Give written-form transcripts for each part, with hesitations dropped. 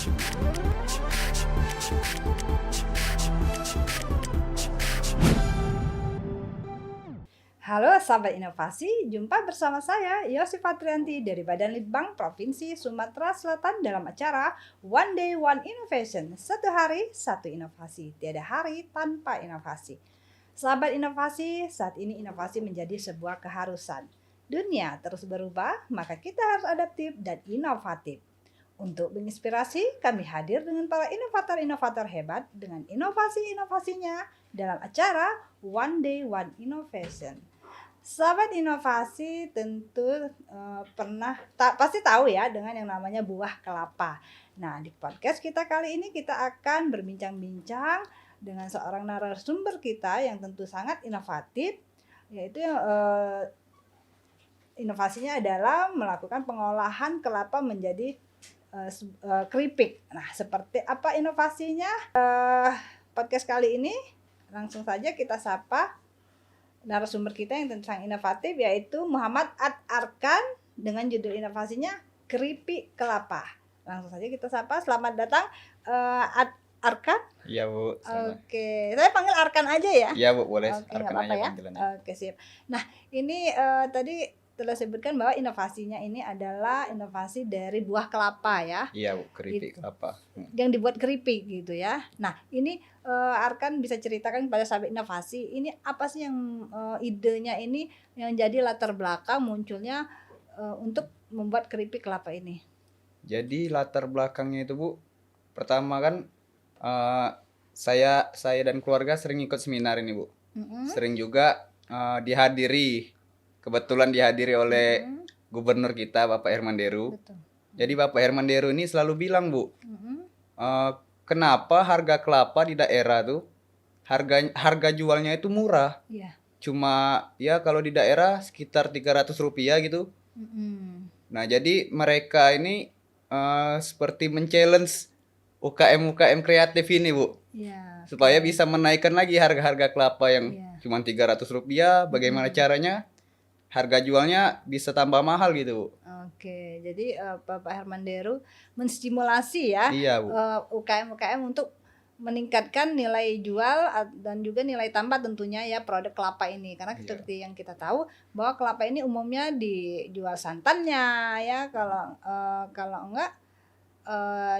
Halo sahabat inovasi, jumpa bersama saya Yosi Fatrianti dari Badan Litbang Provinsi Sumatera Selatan dalam acara One Day One Innovation. Satu hari, satu inovasi, tiada hari tanpa inovasi. Sahabat inovasi, saat ini inovasi menjadi sebuah keharusan. Dunia terus berubah, maka kita harus adaptif dan inovatif. Untuk menginspirasi, kami hadir dengan para inovator-inovator hebat dengan inovasi-inovasinya dalam acara One Day One Innovation. Sahabat inovasi tentu pasti tahu ya dengan yang namanya buah kelapa. Nah, di podcast kita kali ini kita akan berbincang-bincang dengan seorang narasumber kita yang tentu sangat inovatif, yaitu inovasinya adalah melakukan pengolahan kelapa menjadi keripik. Nah, seperti apa inovasinya? Podcast kali ini langsung saja kita sapa narasumber kita yang tentang inovatif, yaitu Muhammad Arkan dengan judul inovasinya keripik kelapa. Langsung saja kita sapa. Selamat datang Arkan. Iya Bu. Oke, saya panggil Arkan aja ya. Iya Bu, boleh. Oke, Arkan apa-apa aja ya. panggilannya. Oke, sip. Nah, ini tadi telah sebutkan bahwa inovasinya ini adalah inovasi dari buah kelapa ya. Iya Bu, keripik Gitu. kelapa. Yang dibuat keripik gitu ya. Nah, ini Arkan bisa ceritakan kepada sahabat inovasi, ini apa sih yang idenya ini yang jadi latar belakang munculnya untuk membuat keripik kelapa ini? Jadi latar belakangnya itu Bu, pertama kan saya dan keluarga sering ikut seminar ini Bu. Sering juga kebetulan dihadiri oleh gubernur kita Bapak Herman Deru. Betul. Jadi Bapak Herman Deru ini selalu bilang Bu, kenapa harga kelapa di daerah tuh harga jualnya itu murah. Iya. Cuma ya kalau di daerah sekitar Rp300 gitu. Nah, jadi mereka ini seperti men-challenge UKM kreatif ini, Bu. Iya. Supaya bisa menaikkan lagi harga-harga kelapa yang Iya. cuma Rp300, bagaimana caranya harga jualnya bisa tambah mahal gitu, Bu. Oke, jadi Bapak Herman Deru menstimulasi ya Iya, Bu. UKM untuk meningkatkan nilai jual dan juga nilai tambah tentunya ya produk kelapa ini, karena Iya. seperti yang kita tahu bahwa kelapa ini umumnya dijual santannya ya, kalau enggak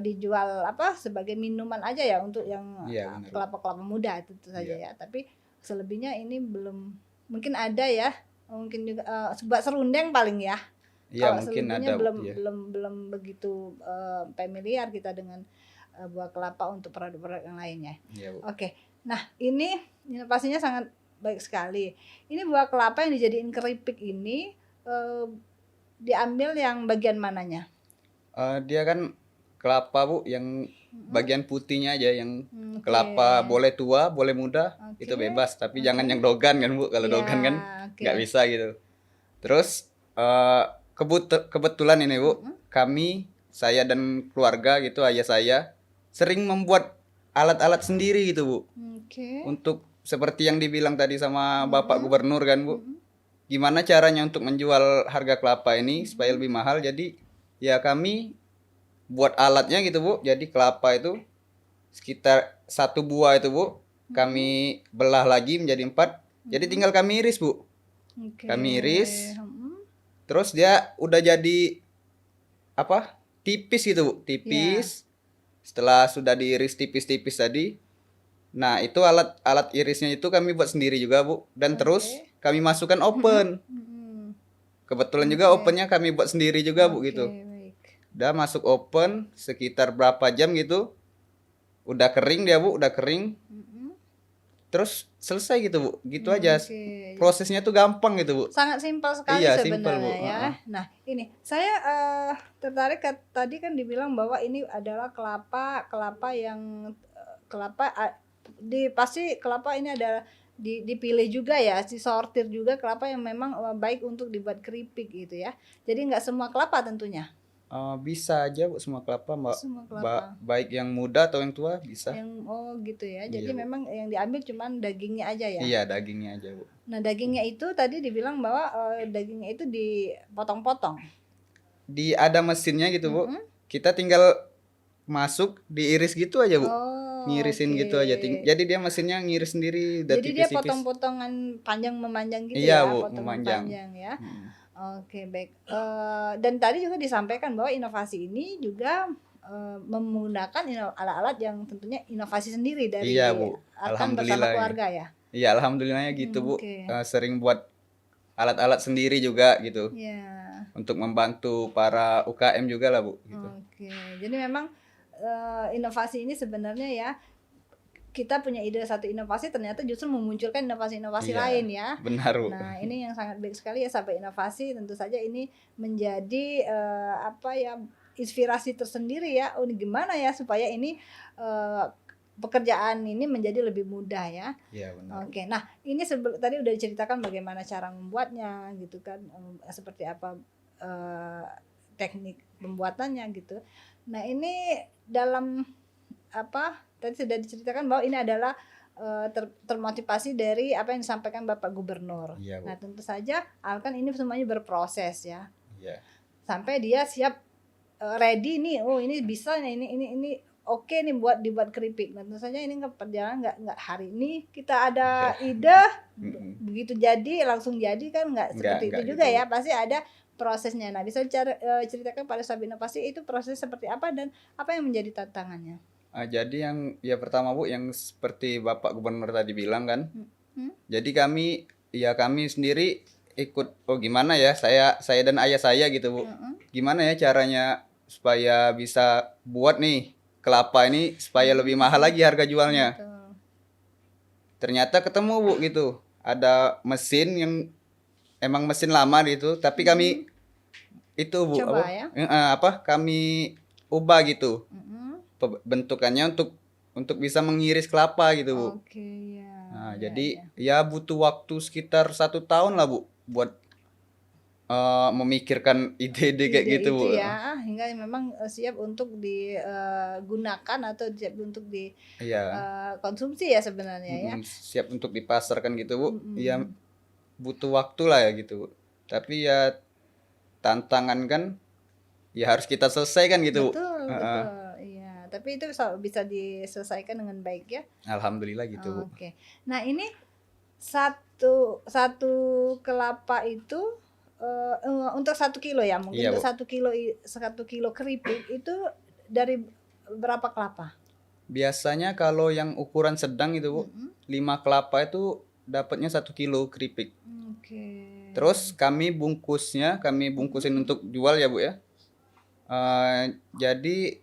dijual sebagai minuman aja ya untuk yang Iya, benar. kelapa-kelapa muda itu saja Iya. ya, tapi selebihnya ini belum, mungkin ada ya, mungkin juga buat serundeng paling ya. Iya, Kalau mungkin selebihnya ada, Bu. Iya. belum begitu familiar kita dengan buah kelapa untuk produk-produk yang lainnya. Iya, Bu. Oke, nah ini inovasinya sangat baik sekali. Ini buah kelapa yang dijadiin keripik ini diambil yang bagian mananya? Dia kan kelapa, Bu, yang bagian putihnya aja, yang Oke. kelapa boleh tua, boleh muda, Oke. itu bebas. Tapi jangan yang dogan kan, Bu. Kalau Iya, dogan kan oke. nggak bisa gitu. Terus kebetulan ini, Bu, saya dan keluarga gitu, ayah saya sering membuat alat-alat sendiri gitu, Bu. Oke. Untuk seperti yang dibilang tadi sama Bapak Gubernur kan, Bu. Gimana caranya untuk menjual harga kelapa ini supaya lebih mahal. Jadi ya kami buat alatnya gitu, Bu. Jadi kelapa itu sekitar 1 buah itu, Bu, kami belah lagi menjadi 4. Jadi tinggal kami iris, Bu. Oke. Kami iris. Terus dia udah jadi tipis gitu, Bu. Tipis. Setelah sudah diiris tipis-tipis tadi, nah itu alat irisnya itu kami buat sendiri juga, Bu. Dan terus kami masukkan oven. Kebetulan juga ovennya kami buat sendiri juga, Bu, gitu. Baik. Udah masuk oven sekitar berapa jam gitu. Udah kering dia, Bu, udah kering. Terus selesai gitu, Bu. Gitu aja. Oke. Prosesnya tuh gampang gitu, Bu. Sangat simpel sekali Iya, simpel, sebenarnya Bu. ya. Nah, ini saya tertarik tadi kan dibilang bahwa ini adalah kelapa yang pasti kelapa ini adalah dipilih juga ya, disortir juga kelapa yang memang baik untuk dibuat keripik gitu ya. Jadi nggak semua kelapa tentunya. Bisa aja, Bu, semua kelapa, Mbak. Semua kelapa. Baik yang muda atau yang tua bisa. Gitu ya. Jadi Iya, Bu. memang yang diambil cuman dagingnya aja ya. Iya, dagingnya aja, Bu. Nah, dagingnya itu tadi dibilang bahwa dagingnya itu dipotong-potong. Ada mesinnya gitu, Bu. Kita tinggal masuk diiris gitu aja, Bu. Oh, Ngirisin oke. gitu aja. Jadi dia mesinnya ngiris sendiri udah Jadi dia tipis-tipis. potong-potongan panjang memanjang gitu Iya, ya, Bu, potongan memanjang. panjang ya. Mm. Oke, baik. Dan tadi juga disampaikan bahwa inovasi ini juga menggunakan alat-alat yang tentunya inovasi sendiri dari Iya, Bu. Arkan bersama Alhamdulillah. keluarga ya. Iya, alhamdulillahnya gitu, Bu. Oke. Sering buat alat-alat sendiri juga gitu. Ya. Untuk membantu para UKM juga lah, Bu, gitu. Oke. Jadi memang inovasi ini sebenarnya ya, kita punya ide satu inovasi ternyata justru memunculkan inovasi-inovasi Iya, lain ya. benar, Bu. Nah, ini yang sangat baik sekali ya, sahabat inovasi. Tentu saja ini menjadi apa ya, inspirasi tersendiri ya. Oh, ini gimana ya supaya ini pekerjaan ini menjadi lebih mudah ya. Iya, benar. Oke. Nah, ini tadi udah diceritakan bagaimana cara membuatnya gitu kan, seperti apa teknik pembuatannya gitu. Nah, ini dalam apa tadi sudah diceritakan bahwa ini adalah termotivasi dari apa yang disampaikan Bapak Gubernur. Iya, Bu. Nah, tentu saja Alkan ini semuanya berproses ya. Iya. Sampai dia siap ready nih. Oh, ini bisa nih, ini oke nih dibuat keripik. Nah, tentu saja ini perjalanan nggak hari ini kita ada ide begitu jadi langsung jadi kan, nggak seperti itu juga gitu. ya. Pasti ada prosesnya. Nah, bisa ceritakan pada sahabat inovasi itu proses seperti apa dan apa yang menjadi tantangannya? Jadi yang pertama, Bu, yang seperti Bapak Gubernur tadi bilang kan. Jadi kami sendiri ikut, oh gimana ya, saya dan ayah saya gitu, Bu. Gimana ya caranya supaya bisa buat nih kelapa ini supaya lebih mahal lagi harga jualnya. Betul. Ternyata ketemu, Bu, gitu. Ada mesin yang emang mesin lama gitu, tapi kami itu, Bu, Coba ya. kami ubah gitu. Bentukannya untuk bisa mengiris kelapa gitu, Bu. Oke, ya. Nah, jadi ya butuh waktu sekitar 1 tahun lah, Bu, buat memikirkan ide-ide kayak gitu, Bu. Ya, hingga memang siap untuk digunakan atau siap untuk dikonsumsi ya sebenarnya ya. Siap untuk dipasarkan gitu, Bu. Ya butuh waktu lah ya gitu, Bu. Tapi ya tantangan kan ya harus kita selesaikan gitu, Bu. Betul. Iya, tapi itu bisa diselesaikan dengan baik ya. Alhamdulillah gitu, Bu. Oke. Nah, ini satu kelapa itu untuk 1 kilo ya, mungkin Iya, untuk Bu. 1 kilo keripik itu dari berapa kelapa? Biasanya kalau yang ukuran sedang itu, Bu, 5 kelapa itu dapatnya 1 kilo keripik. Oke. Terus kami bungkusin untuk jual ya, Bu ya. Jadi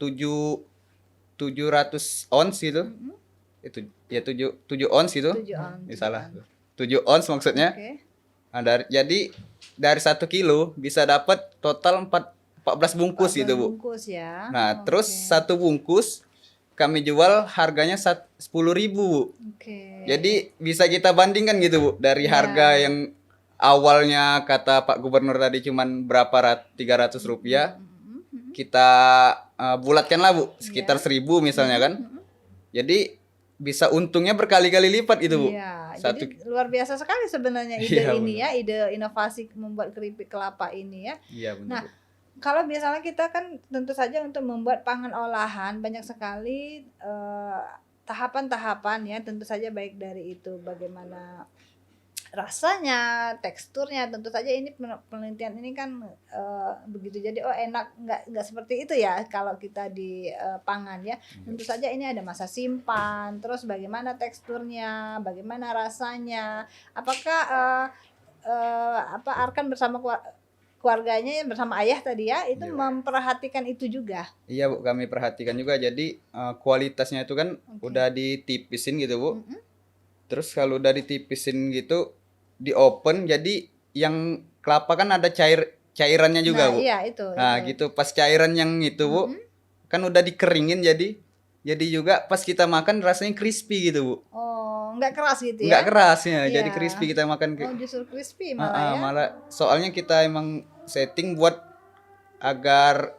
700 ons gitu. Itu ya 7 ons gitu. 7 ons. Salah. 7 ons maksudnya. Oke. Nah, jadi dari 1 kilo bisa dapat total 14 bungkus gitu, Bu. Bungkus ya. Nah, terus 1 bungkus kami jual harganya 10.000, Bu. Oke. Jadi bisa kita bandingkan gitu, Bu, dari harga yang awalnya kata Pak Gubernur tadi cuman berapa 300 rupiah, kita bulatkan lah, Bu, sekitar 1.000 misalnya kan. Jadi bisa untungnya berkali-kali lipat gitu, Bu. Iya, jadi luar biasa sekali sebenarnya ide ini ya, ide inovasi membuat keripik kelapa ini ya. Iya, benar. Nah, kalau misalnya kita kan tentu saja untuk membuat pangan olahan banyak sekali tahapan-tahapan ya, tentu saja baik dari itu bagaimana rasanya, teksturnya, tentu saja ini penelitian ini kan begitu jadi enak nggak seperti itu ya kalau kita di pangan ya. Tentu saja ini ada masa simpan, terus bagaimana teksturnya, bagaimana rasanya, apakah Arkan bersama keluarganya bersama ayah tadi ya itu memperhatikan itu juga. Iya, Bu, kami perhatikan juga. Jadi kualitasnya itu kan udah ditipisin gitu, Bu. Terus kalau udah ditipisin gitu di open, jadi yang kelapa kan ada cairannya juga, Bu. Iya, itu. Nah, gitu pas cairan yang itu, Bu, kan udah dikeringin jadi juga pas kita makan rasanya crispy gitu, Bu. Oh, nggak keras gitu ya? Nggak keras ya, jadi crispy kita makan. Oh, justru crispy malah ya? Malah soalnya kita emang setting buat agar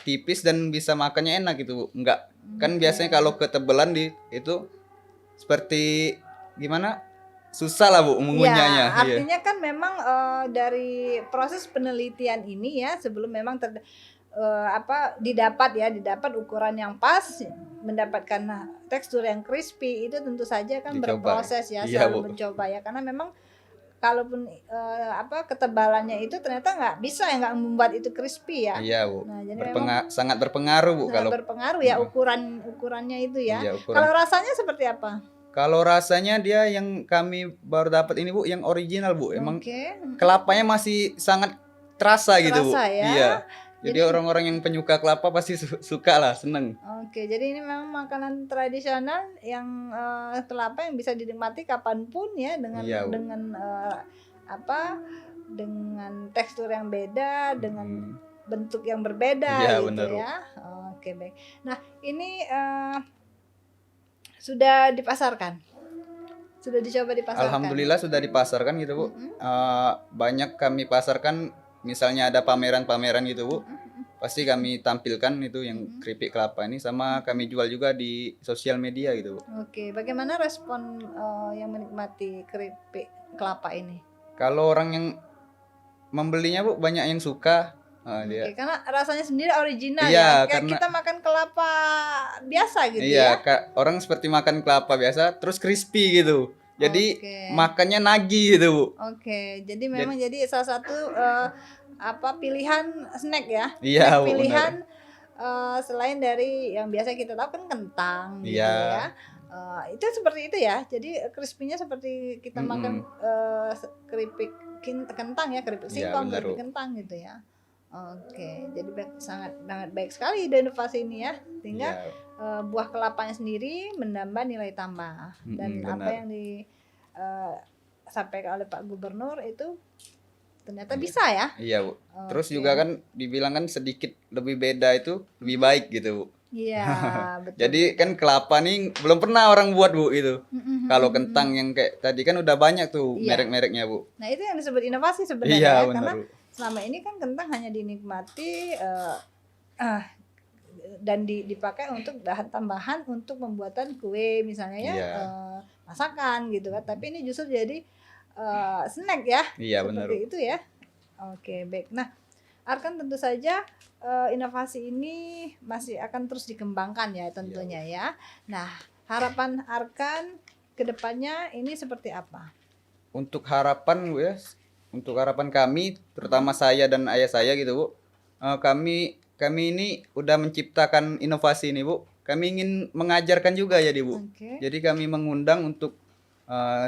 tipis dan bisa makannya enak gitu, Bu. Nggak, kan biasanya kalau ketebelan itu seperti gimana? Susah lah, Bu, mengunyahnya. Ya, artinya kan memang dari proses penelitian ini ya sebelum memang didapat ukuran yang pas, mendapatkan tekstur yang crispy, itu tentu saja kan Dicoba. berproses ya, Iya, selalu Bu. mencoba ya, karena memang kalaupun ketebalannya itu ternyata nggak bisa ya, nggak membuat itu crispy ya. Iya, Bu. Nah, jadi memang Sangat berpengaruh, Bu, sangat kalau berpengaruh ya Heeh. ukurannya itu ya. Iya, Kalau ukuran. rasanya seperti apa? Kalau rasanya dia yang kami baru dapat ini, Bu, yang original, Bu. Emang Oke, kelapanya masih sangat terasa gitu, Bu. terasa ya. Iya. Jadi Jadi orang-orang yang penyuka kelapa pasti suka lah, seneng. oke, jadi ini memang makanan tradisional yang kelapa yang bisa dinikmati kapanpun ya, dengan Iya, Bu. dengan tekstur yang beda, dengan Hmm. bentuk yang berbeda Iya, gitu benar, Bu. ya. Oke, baik. Nah, ini sudah dipasarkan? Sudah dicoba dipasarkan? Alhamdulillah sudah dipasarkan gitu, Bu. Banyak kami pasarkan, misalnya ada pameran-pameran gitu, Bu. Pasti kami tampilkan itu yang keripik kelapa ini, sama kami jual juga di sosial media gitu, Bu. Oke, bagaimana respon yang menikmati keripik kelapa ini? Kalau orang yang membelinya, Bu, banyak yang suka. Dia. Oke, karena rasanya sendiri original Iya, ya. Kayak karena kita makan kelapa biasa gitu iya, ya. orang seperti makan kelapa biasa, terus crispy gitu. Jadi Oke. makannya nagih gitu, Bu. Oke, jadi memang jadi salah satu pilihan snack ya. Iya, Snack Bu, pilihan selain dari yang biasa kita tahu kan kentang gitu Iya. ya. Itu seperti itu ya. Jadi crispy-nya seperti kita makan keripik kentang ya, keripik Iya, singkong, benar, keripik Bu. kentang gitu ya. Oke, jadi sangat sangat baik sekali ide inovasi ini ya, sehingga Iya. buah kelapanya sendiri menambah nilai tambah, dan apa Benar. yang disampaikan oleh Pak Gubernur itu ternyata bisa ya. Iya, Bu. Terus Oke. juga kan dibilang kan sedikit lebih beda itu lebih baik gitu, Bu. Iya, betul. Jadi kan kelapa nih belum pernah orang buat, Bu, itu. Mm-mm. Kalau kentang yang kayak tadi kan udah banyak tuh Iya. merek-mereknya, Bu. Nah, itu yang disebut inovasi sebenarnya Iya, ya, benar, karena Bu. selama ini kan kentang hanya dinikmati dan dipakai untuk bahan tambahan untuk pembuatan kue misalnya ya, Iya. masakan gitu kan. Tapi ini justru jadi snack ya, Iya, benar, seperti Bu. itu ya. Oke, baik. Nah, Arkan tentu saja inovasi ini masih akan terus dikembangkan ya tentunya ya. Nah, harapan Arkan ke depannya ini seperti apa? Untuk harapan, Bu, ya. Untuk harapan kami, terutama saya dan ayah saya gitu, Bu. Kami ini udah menciptakan inovasi ini, Bu. Kami ingin mengajarkan juga ya, Bu. Oke. Jadi kami mengundang untuk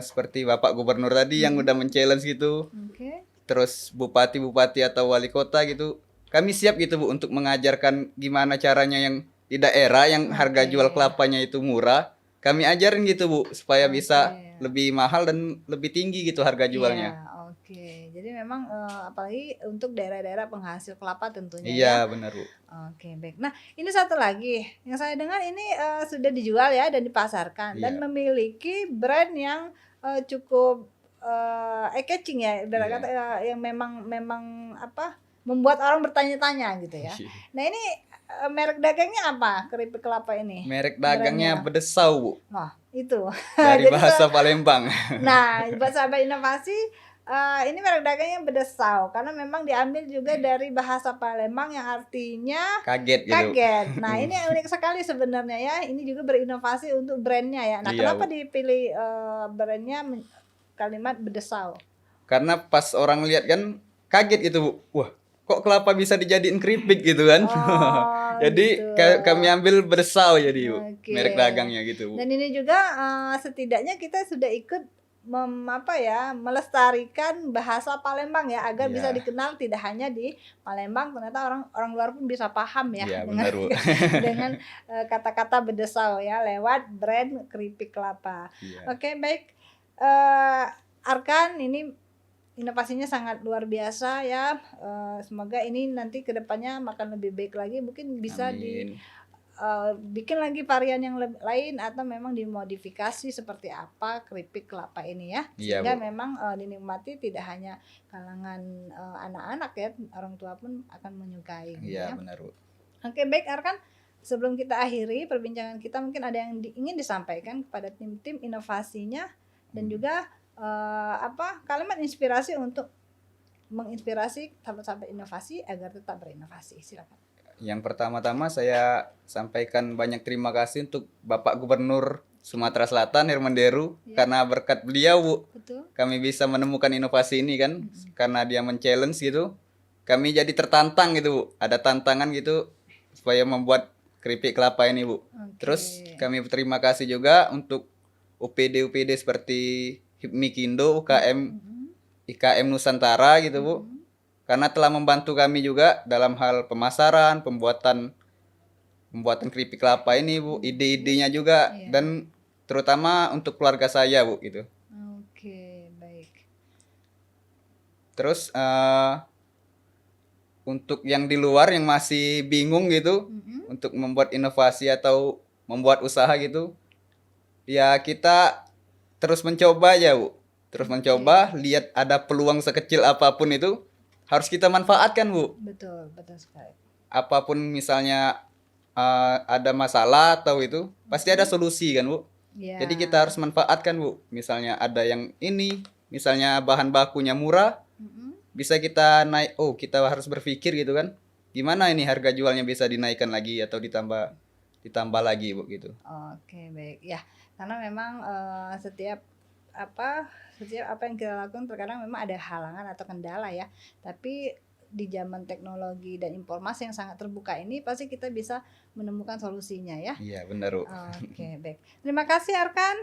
seperti Bapak Gubernur tadi yang udah men-challenge gitu. Oke. Terus bupati-bupati atau wali kota gitu. Kami siap gitu, Bu, untuk mengajarkan gimana caranya yang di daerah yang harga jual kelapanya itu murah. Kami ajarin gitu, Bu, supaya bisa lebih mahal dan lebih tinggi gitu harga jualnya. Iya, oke. Jadi memang apalagi untuk daerah-daerah penghasil kelapa tentunya ya. Iya, benar, Bu. Oke, baik. Nah, ini satu lagi yang saya dengar ini sudah dijual ya dan dipasarkan dan Iya. memiliki brand yang cukup eye-catching ya, ibarat Iya. kata yang memang membuat orang bertanya-tanya gitu ya. Nah, ini merek dagangnya apa? Keripik kelapa ini? Merek dagangnya Brandnya. Bedesau, Bu. Wah, itu. Dari Jadi bahasa Palembang. Nah, buat sahabat inovasi, ini merek dagangnya Bedesau karena memang diambil juga dari bahasa Palembang yang artinya Kaget gitu. kaget. Nah, ini unik sekali sebenarnya ya. Ini juga berinovasi untuk brandnya ya. Nah, Iya, kenapa Bu. dipilih brandnya kalimat Bedesau? Karena pas orang lihat kan kaget gitu, Bu. Wah, kok kelapa bisa dijadiin keripik gitu kan. Oh, Jadi gitu. kami ambil Bedesau jadi, Bu. Oke. Merek dagangnya gitu, Bu. Dan ini juga setidaknya kita sudah ikut melestarikan bahasa Palembang ya, agar bisa Iya. dikenal tidak hanya di Palembang, ternyata orang luar pun bisa paham ya Iya, dengan benar, Bu. dengan kata-kata Bedesau ya lewat brand keripik kelapa. Iya. Oke, baik. Arkan, ini inovasinya sangat luar biasa ya. Semoga ini nanti kedepannya akan lebih baik lagi, mungkin bisa Amin. bikin lagi varian yang lain atau memang dimodifikasi seperti apa keripik kelapa ini ya, Iya, sehingga Bu. memang dinikmati tidak hanya kalangan anak-anak ya, orang tua pun akan menyukai gitu Iya, ya. benar, Bu. Oke, baik Arkan, sebelum kita akhiri perbincangan kita, mungkin ada yang ingin disampaikan kepada tim-tim inovasinya dan juga kalimat inspirasi untuk menginspirasi sahabat-sahabat inovasi agar tetap berinovasi. Silakan. Yang pertama-tama saya sampaikan banyak terima kasih untuk Bapak Gubernur Sumatera Selatan Herman Deru, karena berkat beliau Bu, Betul. kami bisa menemukan inovasi ini kan, karena dia men-challenge gitu. Kami jadi tertantang gitu Bu, ada tantangan gitu supaya membuat keripik kelapa ini Bu. Oke. Terus kami berterima kasih juga untuk UPD-UPD seperti HIPMI Kindo, UKM IKM Nusantara gitu Bu. Karena telah membantu kami juga dalam hal pemasaran, pembuatan keripik kelapa ini Bu, ide-idenya juga, Iya. dan terutama untuk keluarga saya Bu gitu. Oke, baik. Terus untuk yang di luar yang masih bingung gitu untuk membuat inovasi atau membuat usaha gitu, ya kita terus mencoba aja Bu. Terus mencoba, lihat ada peluang sekecil apapun itu harus kita manfaatkan Bu. Betul, betul sekali. Apapun misalnya ada masalah atau itu pasti ada solusi kan Bu. Ya. Jadi kita harus manfaatkan Bu. Misalnya ada yang ini, misalnya bahan bakunya murah, bisa kita naik. Oh, kita harus berpikir gitu kan. Gimana ini harga jualnya bisa dinaikkan lagi atau ditambah lagi Bu gitu. Oke, baik. Ya, karena memang setiap apa yang kita lakukan terkadang memang ada halangan atau kendala ya. Tapi di zaman teknologi dan informasi yang sangat terbuka ini pasti kita bisa menemukan solusinya ya. Iya, benar Bu. Oke, baik. Terima kasih Arkan.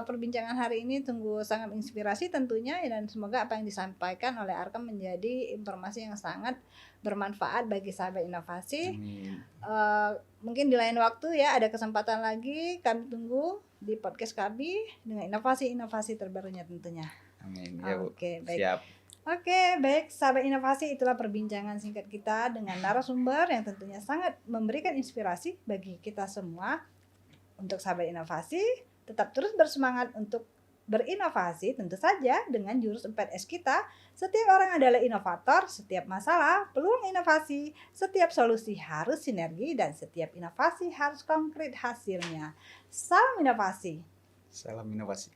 Perbincangan hari ini tunggu sangat inspirasi tentunya ya, dan semoga apa yang disampaikan oleh Arkan menjadi informasi yang sangat bermanfaat bagi sahabat inovasi. Amin. Mungkin di lain waktu ya ada kesempatan lagi, kami tunggu di podcast kami dengan inovasi-inovasi terbarunya tentunya. Amin. Ya Bu. Oke, baik. Siap. Oke, baik sahabat inovasi, itulah perbincangan singkat kita dengan narasumber yang tentunya sangat memberikan inspirasi bagi kita semua. Untuk sahabat inovasi, tetap terus bersemangat untuk berinovasi, tentu saja dengan jurus 4S kita. Setiap orang adalah inovator, setiap masalah peluang inovasi, setiap solusi harus sinergi, dan setiap inovasi harus konkret hasilnya. Salam inovasi. Salam inovasi.